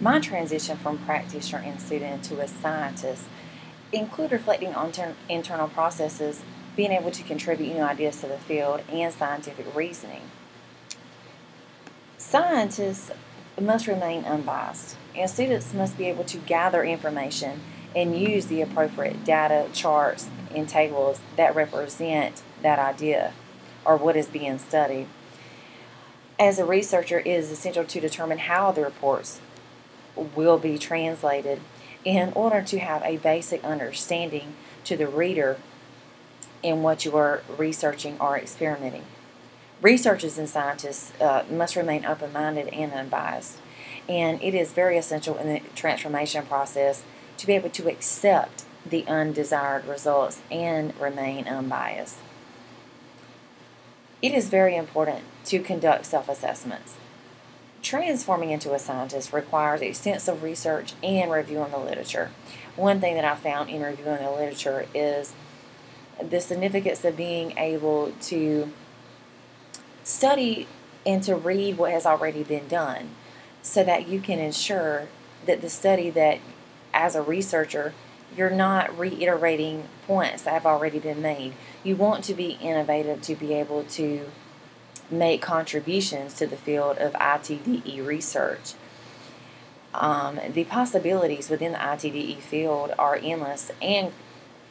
My transition from practitioner and student to a scientist include reflecting on internal processes, being able to contribute new ideas to the field, and scientific reasoning. Scientists must remain unbiased, and students must be able to gather information and use the appropriate data, charts, and tables that represent that idea or what is being studied. As a researcher, it is essential to determine how the reports will be translated in order to have a basic understanding to the reader in what you are researching or experimenting. Researchers and scientists must remain open-minded and unbiased, and it is very essential in the transformation process to be able to accept the undesired results and remain unbiased. It is very important to conduct self-assessments. Transforming into a scientist requires extensive research and reviewing the literature. One thing that I found in reviewing the literature is the significance of being able to study and to read what has already been done so that you can ensure that the study that, as a researcher, you're not reiterating points that have already been made. You want to be innovative to be able to make contributions to the field of ITDE research. The possibilities within the ITDE field are endless, and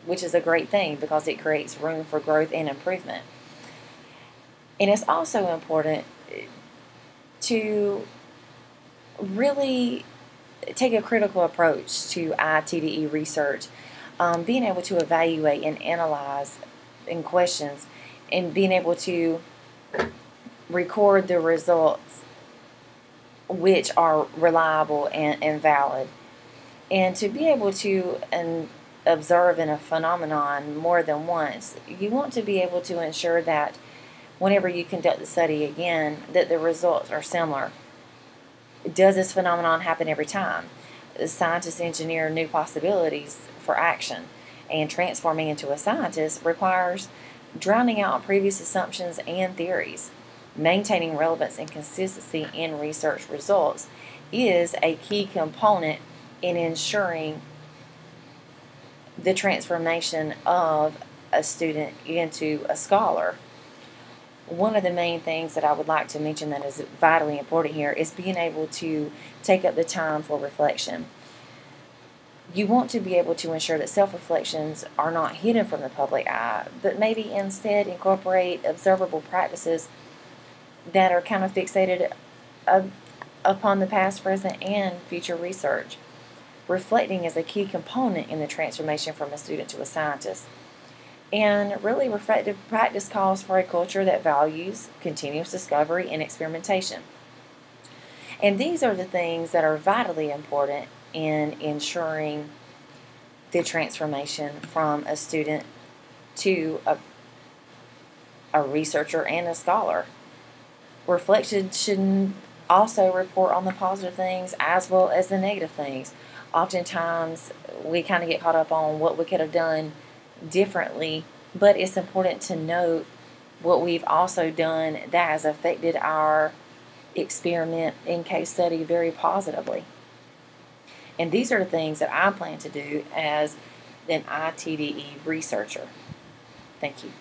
which is a great thing because it creates room for growth and improvement. And it's also important to really take a critical approach to ITDE research, being able to evaluate and analyze in questions and being able to record the results which are reliable and valid, and to be able to observe in a phenomenon more than once. You want to be able to ensure that whenever you conduct the study again, that the results are similar. Does this phenomenon happen every time? Scientists engineer new possibilities for action, and transforming into a scientist requires drowning out previous assumptions and theories. Maintaining relevance and consistency in research results is a key component in ensuring the transformation of a student into a scholar. One of the main things that I would like to mention that is vitally important here is being able to take up the time for reflection. You want to be able to ensure that self-reflections are not hidden from the public eye, but maybe instead incorporate observable practices that are kind of fixated upon the past, present, and future research. Reflecting is a key component in the transformation from a student to a scientist. And really, reflective practice calls for a culture that values continuous discovery and experimentation. And these are the things that are vitally important in ensuring the transformation from a student to a researcher and a scholar. Reflection should also report on the positive things as well as the negative things. Oftentimes, we kind of get caught up on what we could have done differently, but it's important to note what we've also done that has affected our experiment and case study very positively. And these are the things that I plan to do as an ITDE researcher. Thank you.